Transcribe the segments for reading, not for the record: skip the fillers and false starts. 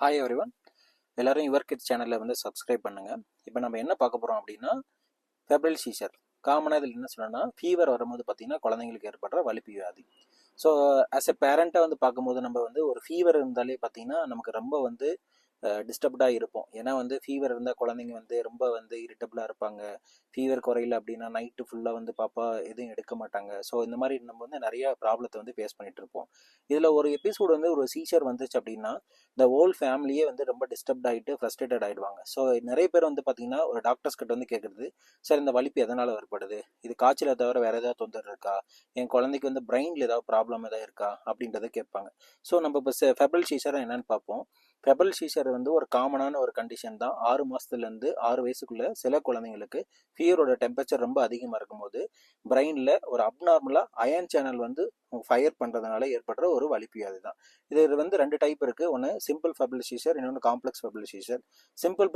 Hi everyone. எல்லாரும் your kids சேனலில் வந்து சப்ஸ்கிரைப் பண்ணுங்கள். இப்போ நம்ம என்ன பார்க்க போகிறோம் அப்படின்னா ஃபெப்ரல் சீசர். காமனாக இதில் என்ன சொன்னோன்னா ஃபீவர் வரும்போது பார்த்திங்கன்னா குழந்தைங்களுக்கு ஏற்படுற வலிப்பு வியாதி. ஸோ ஆஸ் எ பேரண்ட்டாக வந்து பார்க்கும்போது நம்ம வந்து ஒரு ஃபீவர் இருந்தாலே பார்த்திங்கன்னா நமக்கு ரொம்ப வந்து டிஸ்டர்ப்டாக இருப்போம். ஏன்னா வந்து ஃபீவர் இருந்தால் குழந்தைங்க வந்து ரொம்ப வந்து இரிட்டபிளாக இருப்பாங்க. ஃபீவர் குறையில அப்படின்னா நைட்டு ஃபுல்லாக வந்து பாப்பா எதுவும் எடுக்க மாட்டாங்க. ஸோ இந்த மாதிரி நம்ம வந்து நிறைய ப்ராப்ளத்தை வந்து ஃபேஸ் பண்ணிட்டு இருப்போம். இதில் ஒரு எபிசோடு வந்து ஒரு சீசர் வந்துச்சு அப்படின்னா இந்த ஹோல் ஃபேமிலியே வந்து ரொம்ப டிஸ்டர்ப்ட் ஆகிட்டு ஃப்ரஸ்ட்ரேட்டட் ஆகிடுவாங்க. ஸோ நிறைய பேர் வந்து பார்த்தீங்கன்னா ஒரு டாக்டர்ஸ் கிட்ட வந்து கேட்குறது, சார் இந்த வலிப்பு எதனால் ஏற்படுது, இது காய்ச்சலை தவிர வேறு ஏதாவது தொந்தரவு இருக்கா, என் குழந்தைக்கு வந்து பிரெயினில் ஏதாவது ப்ராப்ளம் ஏதாவது இருக்கா அப்படின்றத கேட்பாங்க. ஸோ நம்ம இப்போ ஃபெப்ரல் சீசர் என்னன்னு பார்ப்போம். ஃபெப்ரல் சீசர் வந்து ஒரு காமனான ஒரு கண்டிஷன் தான். 6 மாதத்துலேருந்து 6 வயசுக்குள்ள சில குழந்தைங்களுக்கு ஃபீவரோட டெம்பரேச்சர் ரொம்ப அதிகமாக இருக்கும்போது பிரெயினில் ஒரு அப்நார்மலாக அயன் சேனல் வந்து ஃபயர் பண்ணுறதுனால ஏற்படுற ஒரு வலிப்பு வியாதி தான். இது வந்து 2 டைப் இருக்குது. ஒன்று சிம்பிள் ஃபெப்ரல் சீசர், இன்னொன்று complex febrile seizure. Simple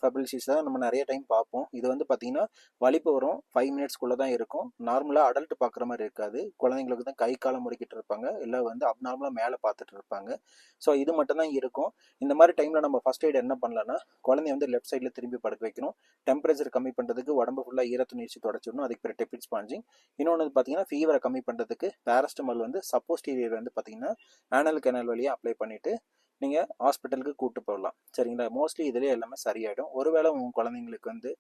febrile seizure நம்ம நிறைய டைம் பார்ப்போம். இது வந்து பார்த்தீங்கன்னா வலிப்பு வரும், 5 மினிட்ஸ்க்குள்ளே தான் இருக்கும். நார்மலாக அடல்ட் பார்க்குற மாதிரி இருக்காது. குழந்தைங்களுக்கு தான் கை காலம் முறுக்கிட்டு இருப்பாங்க, இல்லை வந்து அப்நார்மலாக மேலே பார்த்துட்டு இருப்பாங்க. ஸோ இது மட்டும் தான் இருக்கும். இந்த மாதிரி டைமில் நம்ம ஃபர்ஸ்ட் எய்ட் என்ன பண்ணலாம்னா, குழந்தைய வந்து லெஃப்ட் சைடில் திரும்பி படுக்க வைக்கணும். டெம்பரேச்சர் கம்மி பண்ணுறதுக்கு உடம்பு ஃபுல்லாக ஈரத்துணி வச்சு தொடச்சிடணும். அதுக்கு பேர் டெபிட் ஸ்பாஞ்சிங். இன்னொன்று பார்த்தீங்கன்னா ஃபீவரை கம்மி பண்ணுறதுக்கு பேரஸ்டமால் வந்து சப்போஸ்டீரியர் வந்து பார்த்தீங்கன்னா ஆனல் கெனல் வழியாக அப்ளை பண்ணிவிட்டு நீங்கள் ஹாஸ்பிட்டலுக்கு கூப்பிட்டு போகலாம். சரிங்களா? மோஸ்ட்லி இதிலே எல்லாமே சரியாயிடும். ஒருவேளை உங்கள் குழந்தைங்களுக்கு வந்து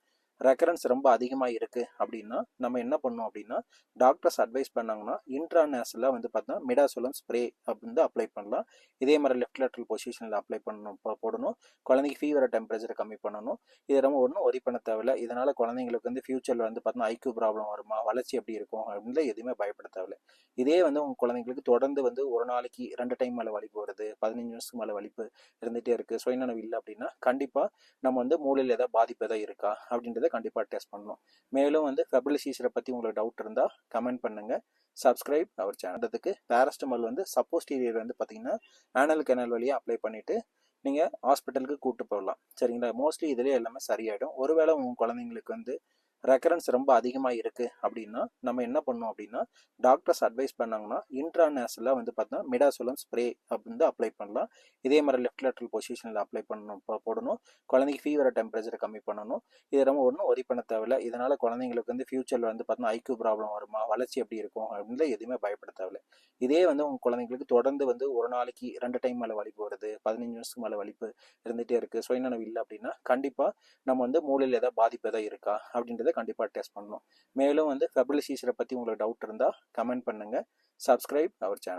ரெக்கரன்ஸ் ரொம்ப அதிகமாக இருக்குது அப்படின்னா நம்ம என்ன பண்ணோம் அப்படின்னா, டாக்டர்ஸ் அட்வைஸ் பண்ணாங்கன்னா இன்ட்ராநேஷனலாக வந்து பார்த்தீங்கன்னா மிடாசோலம் ஸ்ப்ரே அப்படின்னு அப்ளை பண்ணலாம். இதே மாதிரி லெஃப்ட் லேட்ரல் பொசிஷனில் அப்ளை பண்ணணும், போடணும். குழந்தைக்கு ஃபீவரை டெம்பரேச்சரை கம்மி பண்ணணும். இது ரொம்ப ஒன்றும் ஒரி பண்ண தேவையில்லை. இதனால் குழந்தைங்களுக்கு வந்து ஃபியூச்சரில் வந்து பார்த்தீங்கன்னா ஐக்யூ ப்ராப்ளம் வருமா, வளர்ச்சி எப்படி இருக்கும் அப்படின்னு எதுவுமே பயப்பட தேவையில்லை. இதே வந்து உங்கள் குழந்தைங்களுக்கு தொடர்ந்து வந்து ஒரு நாளைக்கு 2 டைம் மேலே வலிப்பு வருது, 15 நிமிஷத்துக்கு மேலே வலிப்பு இருந்துகிட்டே இருக்குது, சுயநனவு இல்லை அப்படின்னா கண்டிப்பாக நம்ம வந்து மூளையில் ஏதாவது பாதிப்பு எதாவது இருக்கா அப்படின்றத கண்டிப்பாக டெஸ்ட் பண்ணணும். மேலும் வந்து ஃபெப்ரல் சீசரை பற்றி உங்களுக்கு டவுட் இருந்தால் கமெண்ட் பண்ணுங்கள். சப்ஸ்கிரைப் அவர் சேனலுக்கு. பேரஸ்டமால் வந்து சப்போஸ்டீரியர் வந்து பார்த்தீங்கன்னா ஆனல் கெனல் வழியாக அப்ளை பண்ணிவிட்டு நீங்கள் ஹாஸ்பிட்டலுக்கு கூப்பிட்டு போகலாம். சரிங்களா? மோஸ்ட்லி இதிலே எல்லாமே சரியாயிடும். ஒருவேளை உங்கள் குழந்தைங்களுக்கு வந்து ரெக்கரன்ஸ் ரொம்ப அதிகமாக இருக்குது அப்படின்னா நம்ம என்ன பண்ணோம் அப்படின்னா, டாக்டர்ஸ் அட்வைஸ் பண்ணாங்கன்னா இன்ட்ராநேஷனலாக வந்து பார்த்தீங்கன்னா மிடாசோலம் ஸ்ப்ரே அப்படின்னு அப்ளை பண்ணலாம். இதே மாதிரி லெஃப்ட் லேட்ரல் பொசிஷனில் அப்ளை பண்ணணும், போடணும். குழந்தைக்கு ஃபீவரை டெம்பரேச்சரை கம்மி பண்ணணும். இது ரொம்ப ஒன்றும் ஒரி பண்ண தேவையில்லை. இதனால் குழந்தைங்களுக்கு வந்து ஃபியூச்சரில் வந்து பார்த்தீங்கன்னா ஐக்யூ ப்ராப்ளம் வருமா, வளர்ச்சி எப்படி இருக்கும் அப்படின்னு எதுவுமே பயப்பட தேவையில்லை. இதே வந்து உங்கள் குழந்தைங்களுக்கு தொடர்ந்து வந்து ஒரு நாளைக்கு 2 டைம் மேலே வலிப்பு வருது, 15 நிமிஷத்துக்கு மேலே வலிப்பு இருந்துகிட்டே இருக்குது, சுயநனவு இல்லை அப்படின்னா கண்டிப்பாக நம்ம வந்து மூளையில் ஏதாவது பாதிப்பு எதாவது இருக்கா அப்படின்றத கண்டிப்பாக டெஸ்ட் பண்ணணும். மேலும் வந்து ஃபெப்ரல் சீசரை பற்றி உங்களுக்கு டவுட் இருந்தால் கமெண்ட் பண்ணுங்கள். Subscribe our channel.